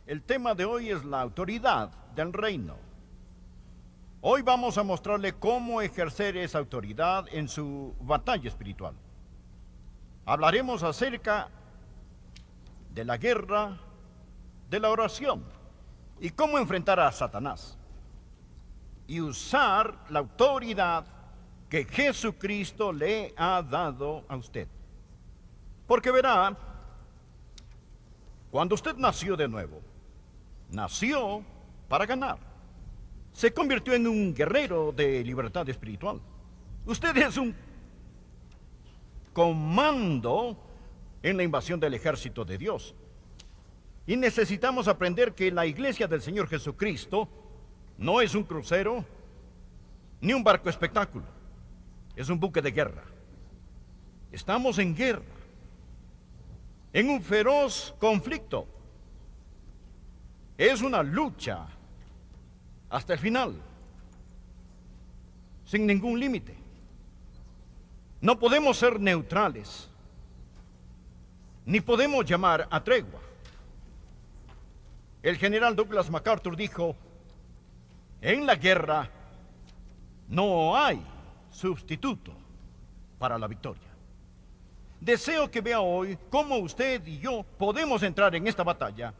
El tema de hoy es la autoridad del reino. Hoy vamos a mostrarle cómo ejercer esa autoridad en su batalla espiritual. Hablaremos acerca de la guerra, de la oración y cómo enfrentar a Satanás y usar la autoridad que Jesucristo le ha dado a usted. Porque verá, cuando usted nació de nuevo, nació para ganar. Se convirtió en un guerrero de libertad espiritual. Usted es un comando en la invasión del ejército de Dios. Y necesitamos aprender que la iglesia del Señor Jesucristo no es un crucero ni un barco espectáculo. Es un buque de guerra. Estamos en guerra, en un feroz conflicto. Es una lucha hasta el final, sin ningún límite. No podemos ser neutrales, ni podemos llamar a tregua. El general Douglas MacArthur dijo: en la guerra no hay sustituto para la victoria. Deseo que vea hoy cómo usted y yo podemos entrar en esta batalla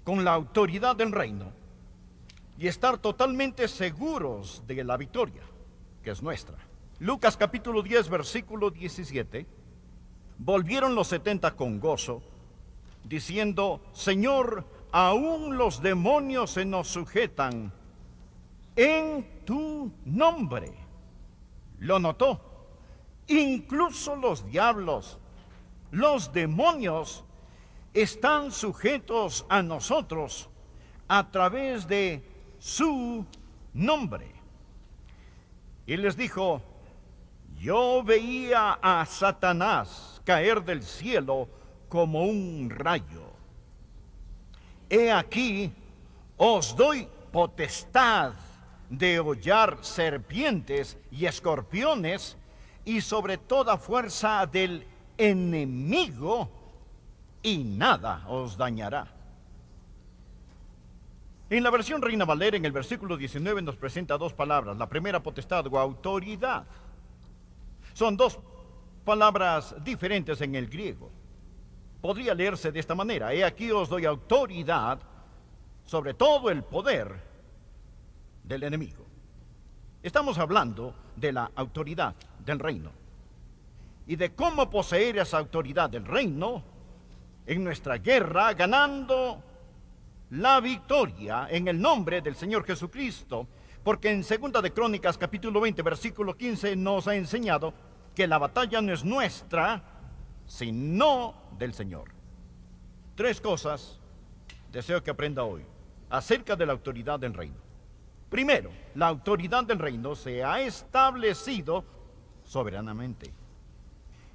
con la autoridad del reino y estar totalmente seguros de la victoria, que es nuestra. Lucas capítulo 10, versículo 17. Volvieron los 70 con gozo, diciendo: Señor, aún los demonios se nos sujetan en tu nombre. Lo notó. Incluso los diablos, los demonios, están sujetos a nosotros a través de su nombre. Y les dijo: yo veía a Satanás caer del cielo como un rayo. He aquí, os doy potestad de hollar serpientes y escorpiones y sobre toda fuerza del enemigo, y nada os dañará. En la versión Reina Valera, en el versículo 19, nos presenta dos palabras. La primera, potestad o autoridad. Son dos palabras diferentes en el griego. Podría leerse de esta manera: he aquí os doy autoridad sobre todo el poder del enemigo. Estamos hablando de la autoridad del reino y de cómo poseer esa autoridad del reino en nuestra guerra, ganando la victoria en el nombre del Señor Jesucristo. Porque en 2 de Crónicas capítulo 20 versículo 15 nos ha enseñado que la batalla no es nuestra, sino del Señor. Tres cosas deseo que aprenda hoy acerca de la autoridad del reino. Primero, la autoridad del reino se ha establecido soberanamente.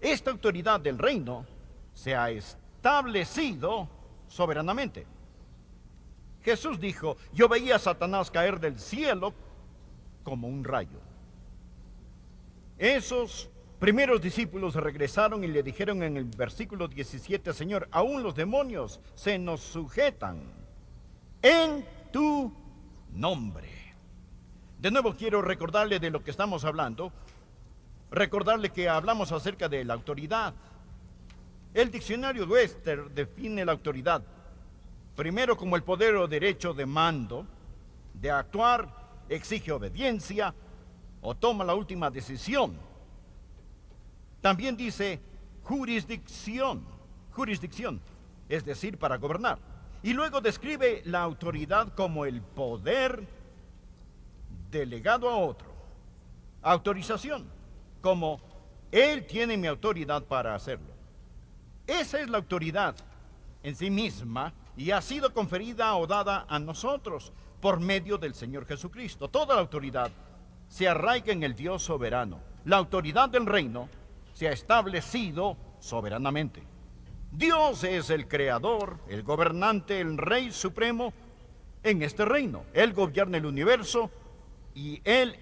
Esta autoridad del reino se ha establecido soberanamente. Jesús dijo: yo veía a Satanás caer del cielo como un rayo. Esos primeros discípulos regresaron y le dijeron en el versículo 17: Señor, aún los demonios se nos sujetan en tu nombre. De nuevo quiero recordarle de lo que estamos hablando, recordarle que hablamos acerca de la autoridad. El diccionario Webster define la autoridad primero como el poder o derecho de mando, de actuar, exige obediencia o toma la última decisión. También dice jurisdicción, es decir, para gobernar. Y luego describe la autoridad como el poder delegado a otro. Autorización, como él tiene mi autoridad para hacerlo. Esa es la autoridad en sí misma y ha sido conferida o dada a nosotros por medio del Señor Jesucristo. Toda la autoridad se arraiga en el Dios soberano. La autoridad del reino se ha establecido soberanamente. Dios es el creador, el gobernante, el rey supremo en este reino. Él gobierna el universo y Él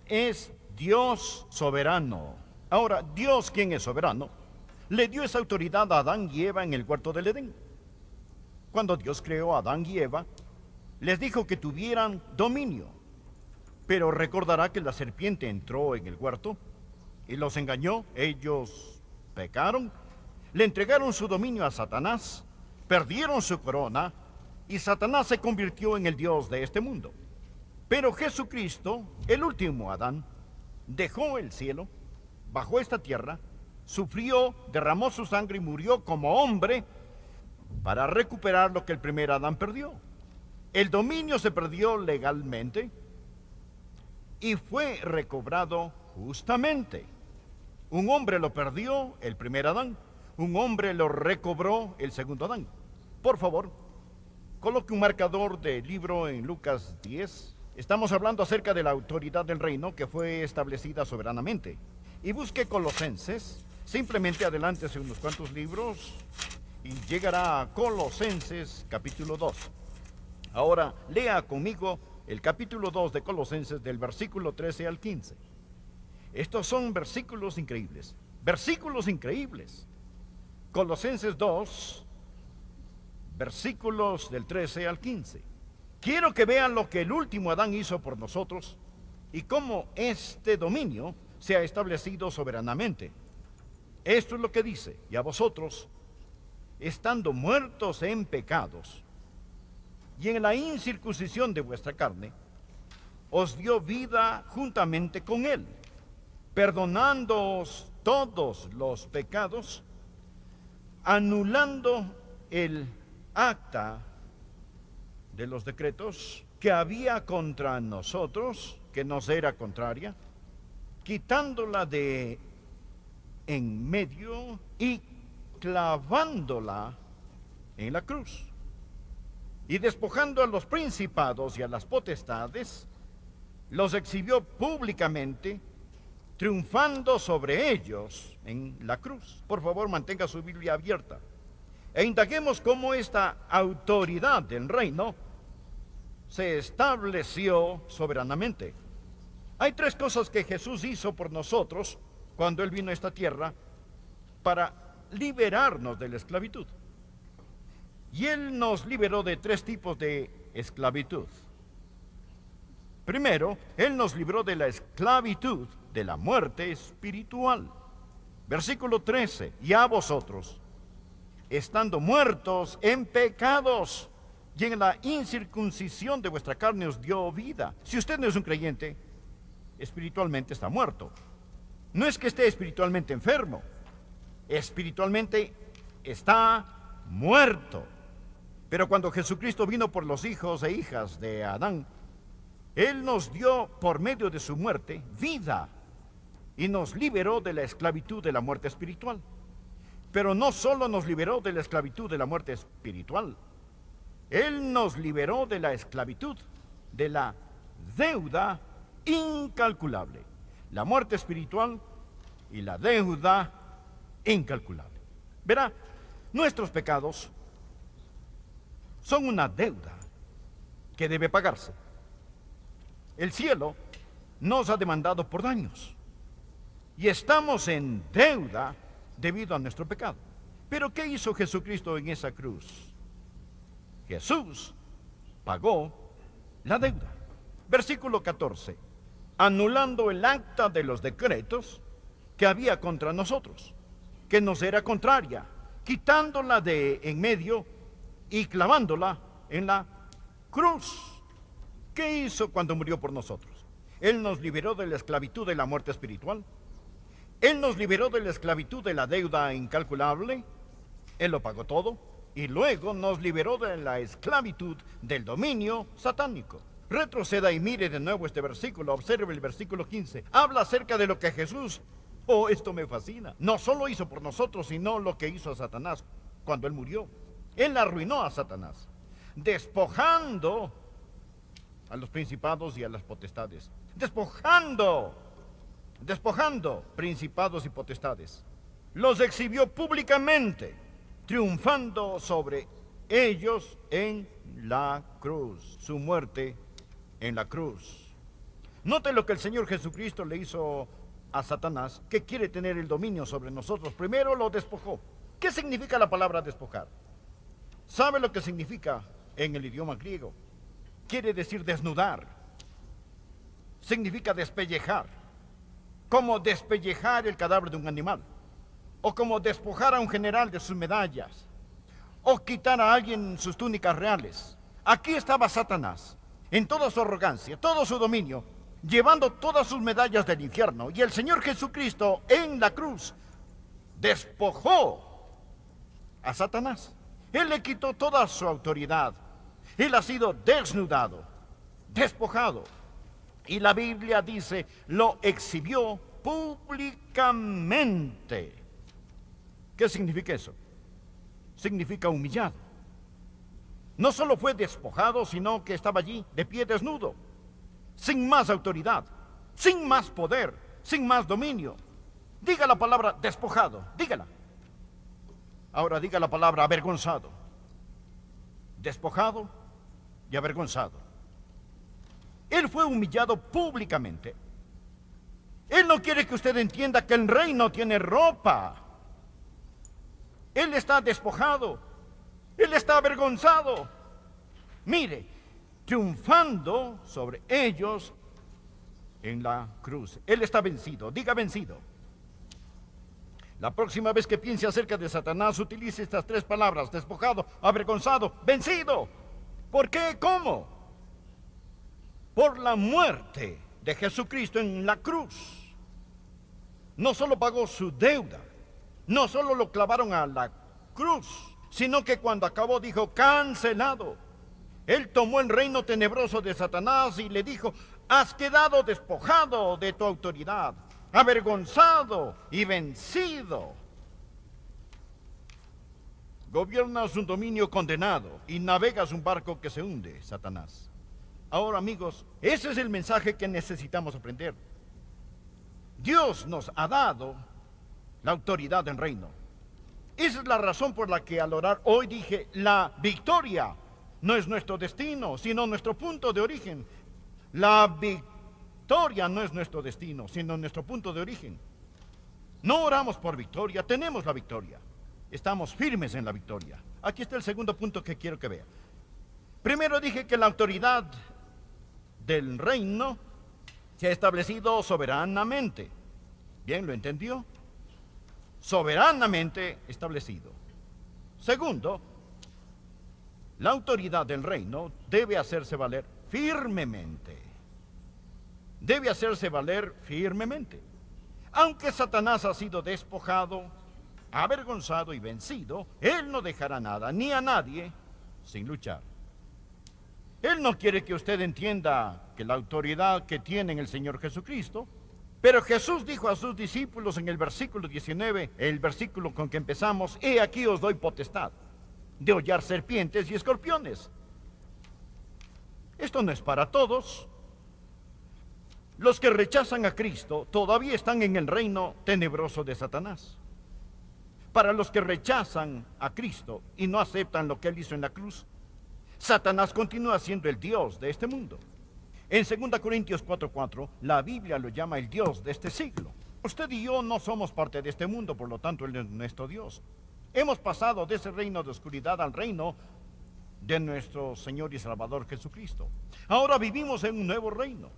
es Dios soberano. Ahora, Dios, quien es soberano, le dio esa autoridad a Adán y Eva en el huerto del Edén. Cuando Dios creó a Adán y Eva, les dijo que tuvieran dominio. Pero recordará que la serpiente entró en el huerto y los engañó. Ellos pecaron, le entregaron su dominio a Satanás, perdieron su corona y Satanás se convirtió en el Dios de este mundo. Pero Jesucristo, el último Adán, dejó el cielo, bajó a esta tierra, sufrió, derramó su sangre y murió como hombre para recuperar lo que el primer Adán perdió. El dominio se perdió legalmente y fue recobrado justamente. Un hombre lo perdió, el primer Adán. Un hombre lo recobró, el segundo Adán. Por favor, coloque un marcador de libro en Lucas 10. Estamos hablando acerca de la autoridad del reino que fue establecida soberanamente. Y busque Colosenses. Simplemente adelántese unos cuantos libros y llegará a Colosenses capítulo 2. Ahora lea conmigo el capítulo 2 de Colosenses del versículo 13 al 15. Estos son versículos increíbles. Versículos increíbles. Colosenses 2, versículos del 13 al 15. Quiero que vean lo que el último Adán hizo por nosotros y cómo este dominio se ha establecido soberanamente. Esto es lo que dice: y a vosotros, estando muertos en pecados y en la incircuncisión de vuestra carne, os dio vida juntamente con él, perdonándoos todos los pecados, anulando el acta de los decretos que había contra nosotros, que nos era contraria, quitándola de en medio y clavándola en la cruz. Y despojando a los principados y a las potestades, los exhibió públicamente, triunfando sobre ellos en la cruz. Por favor, mantenga su Biblia abierta e indaguemos cómo esta autoridad del reino se estableció soberanamente. Hay tres cosas que Jesús hizo por nosotros cuando Él vino a esta tierra para liberarnos de la esclavitud. Y Él nos liberó de tres tipos de esclavitud. Primero, Él nos libró de la esclavitud de la muerte espiritual. Versículo 13, y a vosotros, estando muertos en pecados y en la incircuncisión de vuestra carne os dio vida. Si usted no es un creyente, espiritualmente está muerto. No es que esté espiritualmente enfermo, espiritualmente está muerto. Pero cuando Jesucristo vino por los hijos e hijas de Adán, Él nos dio por medio de su muerte vida y nos liberó de la esclavitud de la muerte espiritual. Pero no solo nos liberó de la esclavitud de la muerte espiritual, Él nos liberó de la esclavitud de la deuda incalculable. La muerte espiritual y la deuda incalculable. Verá, nuestros pecados son una deuda que debe pagarse. El cielo nos ha demandado por daños y estamos en deuda debido a nuestro pecado. Pero ¿qué hizo Jesucristo en esa cruz? Jesús pagó la deuda. Versículo 14. Anulando el acta de los decretos que había contra nosotros, que nos era contraria, quitándola de en medio y clavándola en la cruz. ¿Qué hizo cuando murió por nosotros? Él nos liberó de la esclavitud de la muerte espiritual. Él nos liberó de la esclavitud de la deuda incalculable. Él lo pagó todo. Y luego nos liberó de la esclavitud del dominio satánico. Retroceda y mire de nuevo este versículo. Observe el versículo 15. Habla acerca de lo que Jesús, esto me fascina, no solo hizo por nosotros, sino lo que hizo a Satanás cuando Él murió. Él arruinó a Satanás, despojando a los principados y a las potestades. Despojando principados y potestades. Los exhibió públicamente, triunfando sobre ellos en la cruz. Su muerte en la cruz. Note lo que el Señor Jesucristo le hizo a Satanás, que quiere tener el dominio sobre nosotros. Primero lo despojó. ¿Qué significa la palabra despojar? ¿Sabe lo que significa en el idioma griego? Quiere decir desnudar. Significa despellejar. Como despellejar el cadáver de un animal. O como despojar a un general de sus medallas. O quitar a alguien sus túnicas reales. Aquí estaba Satanás, en toda su arrogancia, todo su dominio, llevando todas sus medallas del infierno. Y el Señor Jesucristo en la cruz despojó a Satanás. Él le quitó toda su autoridad. Él ha sido desnudado, despojado. Y la Biblia dice, lo exhibió públicamente. ¿Qué significa eso? Significa humillado. No solo fue despojado, sino que estaba allí de pie desnudo, sin más autoridad, sin más poder, sin más dominio. Diga la palabra despojado, dígala. Ahora diga la palabra avergonzado. Despojado y avergonzado. Él fue humillado públicamente. Él no quiere que usted entienda que el rey no tiene ropa. Él está despojado. Él está avergonzado. Mire, triunfando sobre ellos en la cruz. Él está vencido. Diga vencido. La próxima vez que piense acerca de Satanás, utilice estas tres palabras: despojado, avergonzado, vencido. ¿Por qué? ¿Cómo? Por la muerte de Jesucristo en la cruz. No solo pagó su deuda, no solo lo clavaron a la cruz, sino que cuando acabó dijo, cancelado. Él tomó el reino tenebroso de Satanás y le dijo, has quedado despojado de tu autoridad, avergonzado y vencido. Gobiernas un dominio condenado y navegas un barco que se hunde, Satanás. Ahora, amigos, ese es el mensaje que necesitamos aprender. Dios nos ha dado la autoridad del reino. Esa es la razón por la que al orar hoy dije, la victoria no es nuestro destino, sino nuestro punto de origen. La victoria no es nuestro destino, sino nuestro punto de origen. No oramos por victoria, tenemos la victoria. Estamos firmes en la victoria. Aquí está el segundo punto que quiero que vea. Primero dije que la autoridad del reino se ha establecido soberanamente. ¿Bien? ¿Lo entendió? Soberanamente establecido. Segundo, la autoridad del reino debe hacerse valer firmemente. Debe hacerse valer firmemente. Aunque Satanás ha sido despojado, avergonzado y vencido, él no dejará nada ni a nadie sin luchar. Él no quiere que usted entienda que la autoridad que tiene en el Señor Jesucristo, pero Jesús dijo a sus discípulos en el versículo 19, el versículo con que empezamos, he aquí os doy potestad de hollar serpientes y escorpiones. Esto no es para todos. Los que rechazan a Cristo todavía están en el reino tenebroso de Satanás. Para los que rechazan a Cristo y no aceptan lo que Él hizo en la cruz, Satanás continúa siendo el Dios de este mundo. En 2 Corintios 4:4, la Biblia lo llama el Dios de este siglo. Usted y yo no somos parte de este mundo, por lo tanto Él es nuestro Dios. Hemos pasado de ese reino de oscuridad al reino de nuestro Señor y Salvador Jesucristo. Ahora vivimos en un nuevo reino,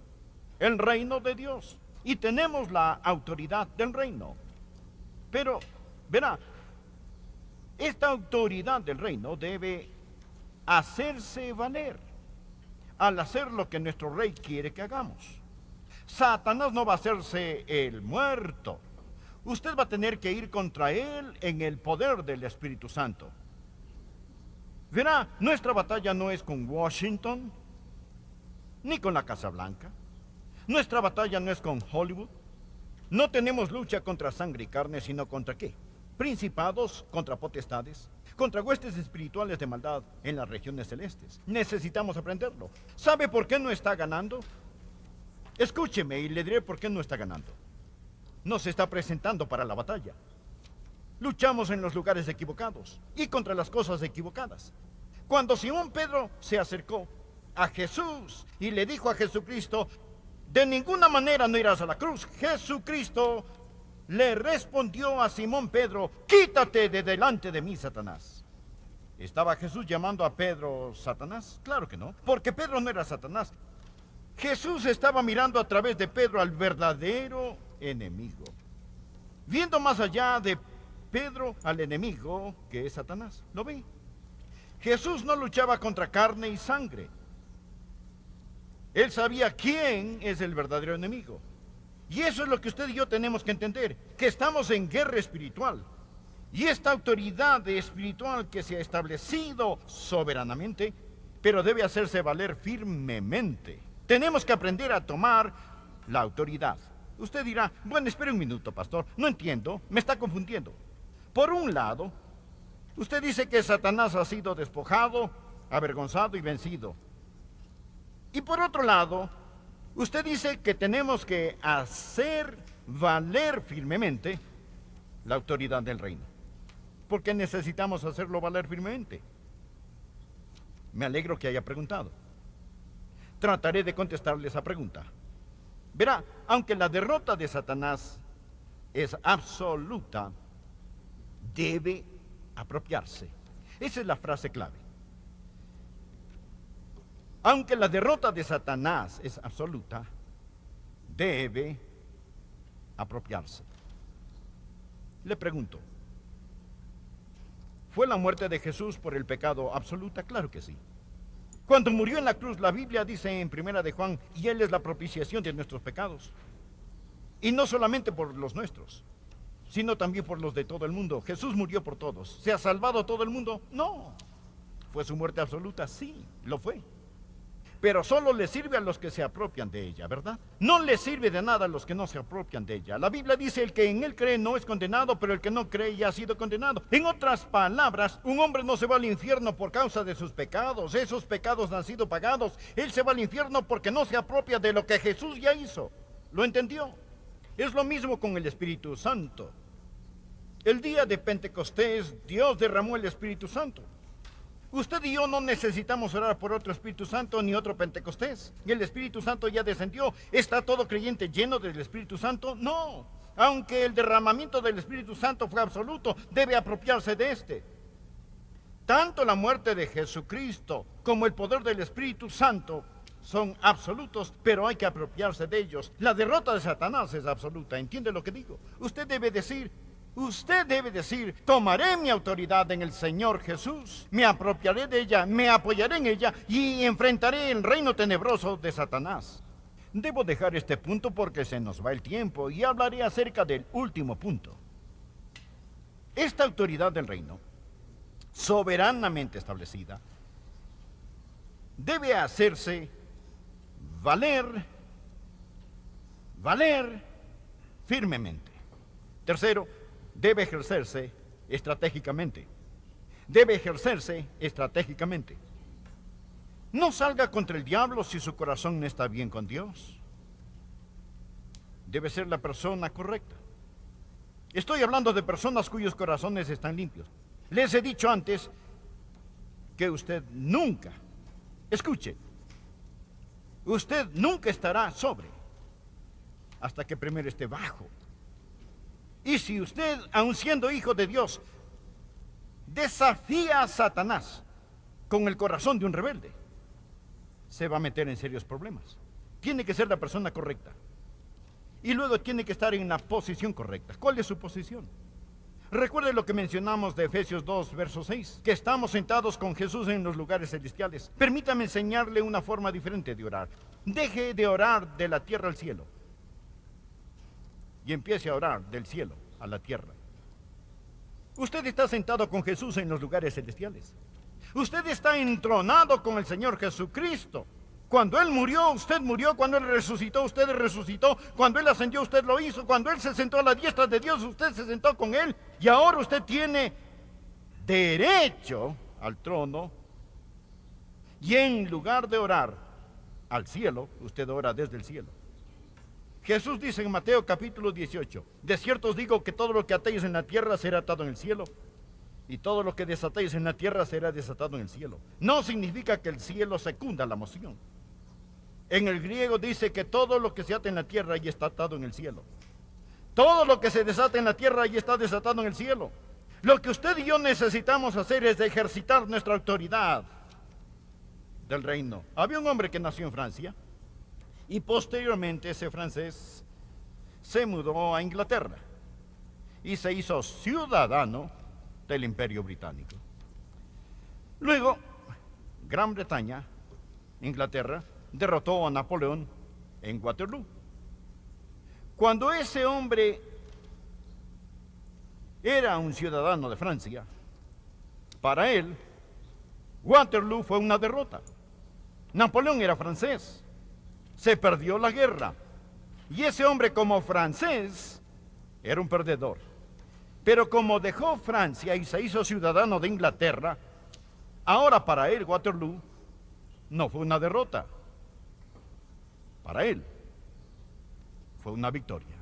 el reino de Dios, y tenemos la autoridad del reino. Pero, verá, esta autoridad del reino debe hacerse valer al hacer lo que nuestro rey quiere que hagamos. Satanás no va a hacerse el muerto. Usted va a tener que ir contra él en el poder del Espíritu Santo. Verá, nuestra batalla no es con Washington, ni con la Casa Blanca. Nuestra batalla no es con Hollywood. No tenemos lucha contra sangre y carne, sino contra ¿qué? Principados, contra potestades, contra huestes espirituales de maldad en las regiones celestes. Necesitamos aprenderlo. ¿Sabe por qué no está ganando? Escúcheme y le diré por qué no está ganando. No se está presentando para la batalla. Luchamos en los lugares equivocados y contra las cosas equivocadas. Cuando Simón Pedro se acercó a Jesús y le dijo a Jesucristo, de ninguna manera no irás a la cruz, Jesucristo le respondió a Simón Pedro, quítate de delante de mí, Satanás. ¿Estaba Jesús llamando a Pedro Satanás? Claro que no, porque Pedro no era Satanás. Jesús estaba mirando a través de Pedro al verdadero enemigo, viendo más allá de Pedro al enemigo que es Satanás. ¿Lo ve? Jesús no luchaba contra carne y sangre. Él sabía quién es el verdadero enemigo. Y eso es lo que usted y yo tenemos que entender, que estamos en guerra espiritual. Y esta autoridad espiritual que se ha establecido soberanamente, pero debe hacerse valer firmemente. Tenemos que aprender a tomar la autoridad. Usted dirá, bueno, espere un minuto, pastor, no entiendo, me está confundiendo. Por un lado, usted dice que Satanás ha sido despojado, avergonzado y vencido. Y por otro lado, usted dice que tenemos que hacer valer firmemente la autoridad del reino. ¿Por qué necesitamos hacerlo valer firmemente? Me alegro que haya preguntado. Trataré de contestarle esa pregunta. Verá, aunque la derrota de Satanás es absoluta, debe apropiarse. Esa es la frase clave. Aunque la derrota de Satanás es absoluta, debe apropiarse. Le pregunto, ¿fue la muerte de Jesús por el pecado absoluta? Claro que sí. Cuando murió en la cruz, la Biblia dice en 1 de Juan, y Él es la propiciación de nuestros pecados. Y no solamente por los nuestros, sino también por los de todo el mundo. Jesús murió por todos. ¿Se ha salvado todo el mundo? No. ¿Fue su muerte absoluta? Sí, lo fue. Pero solo le sirve a los que se apropian de ella, ¿verdad? No le sirve de nada a los que no se apropian de ella. La Biblia dice, el que en él cree no es condenado, pero el que no cree ya ha sido condenado. En otras palabras, un hombre no se va al infierno por causa de sus pecados. Esos pecados han sido pagados. Él se va al infierno porque no se apropia de lo que Jesús ya hizo. ¿Lo entendió? Es lo mismo con el Espíritu Santo. El día de Pentecostés, Dios derramó el Espíritu Santo. Usted y yo no necesitamos orar por otro Espíritu Santo ni otro Pentecostés. ¿El Espíritu Santo ya descendió? ¿Está todo creyente lleno del Espíritu Santo? No. Aunque el derramamiento del Espíritu Santo fue absoluto, debe apropiarse de este. Tanto la muerte de Jesucristo como el poder del Espíritu Santo son absolutos, pero hay que apropiarse de ellos. La derrota de Satanás es absoluta. ¿Entiende lo que digo? Usted debe decir, tomaré mi autoridad en el Señor Jesús, me apropiaré de ella, me apoyaré en ella y enfrentaré el reino tenebroso de Satanás. Debo dejar este punto porque se nos va el tiempo y hablaré acerca del último punto. Esta autoridad del reino, soberanamente establecida, debe hacerse valer firmemente. Tercero, debe ejercerse estratégicamente. No salga contra el diablo si su corazón no está bien con Dios. Debe ser la persona correcta. Estoy hablando de personas cuyos corazones están limpios. Les he dicho antes que usted nunca estará sobre hasta que primero esté bajo. Y si usted, aun siendo hijo de Dios, desafía a Satanás con el corazón de un rebelde, se va a meter en serios problemas. Tiene que ser la persona correcta. Y luego tiene que estar en la posición correcta. ¿Cuál es su posición? Recuerde lo que mencionamos de Efesios 2, verso 6, que estamos sentados con Jesús en los lugares celestiales. Permítame enseñarle una forma diferente de orar. Deje de orar de la tierra al cielo y empiece a orar del cielo a la tierra. Usted está sentado con Jesús en los lugares celestiales. Usted está entronado con el Señor Jesucristo. Cuando Él murió, usted murió. Cuando Él resucitó, usted resucitó. Cuando Él ascendió, usted lo hizo. Cuando Él se sentó a la diestra de Dios, usted se sentó con Él. Y ahora usted tiene derecho al trono. Y en lugar de orar al cielo, usted ora desde el cielo. Jesús dice en Mateo capítulo 18, de cierto os digo que todo lo que atéis en la tierra será atado en el cielo, y todo lo que desatéis en la tierra será desatado en el cielo. No significa que el cielo secunda la moción. En el griego dice que todo lo que se ata en la tierra ya está atado en el cielo. Todo lo que se desata en la tierra ya está desatado en el cielo. Lo que usted y yo necesitamos hacer es ejercitar nuestra autoridad del reino. Había un hombre que nació en Francia y posteriormente ese francés se mudó a Inglaterra y se hizo ciudadano del Imperio Británico. Luego, Gran Bretaña, Inglaterra, derrotó a Napoleón en Waterloo. Cuando ese hombre era un ciudadano de Francia, para él, Waterloo fue una derrota. Napoleón era francés, se perdió la guerra, y ese hombre como francés era un perdedor. Pero como dejó Francia y se hizo ciudadano de Inglaterra, ahora para él Waterloo no fue una derrota. Para él fue una victoria.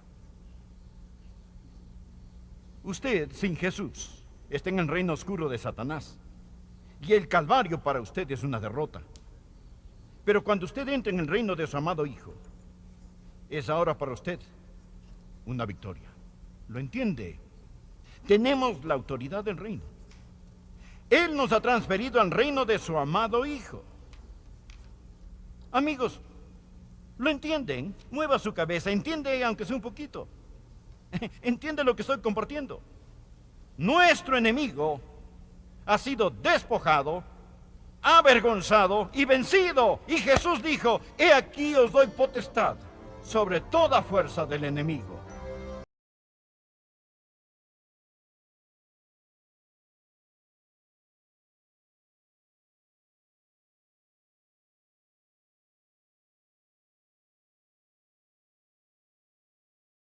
Usted, sin Jesús, está en el reino oscuro de Satanás. Y el Calvario para usted es una derrota. Pero cuando usted entra en el reino de su amado Hijo, es ahora para usted una victoria. ¿Lo entiende? Tenemos la autoridad del reino. Él nos ha transferido al reino de su amado Hijo. Amigos, ¿lo entienden? Mueva su cabeza, entiende aunque sea un poquito. Entiende lo que estoy compartiendo. Nuestro enemigo ha sido despojado, avergonzado y vencido. Y Jesús dijo: he aquí os doy potestad sobre toda fuerza del enemigo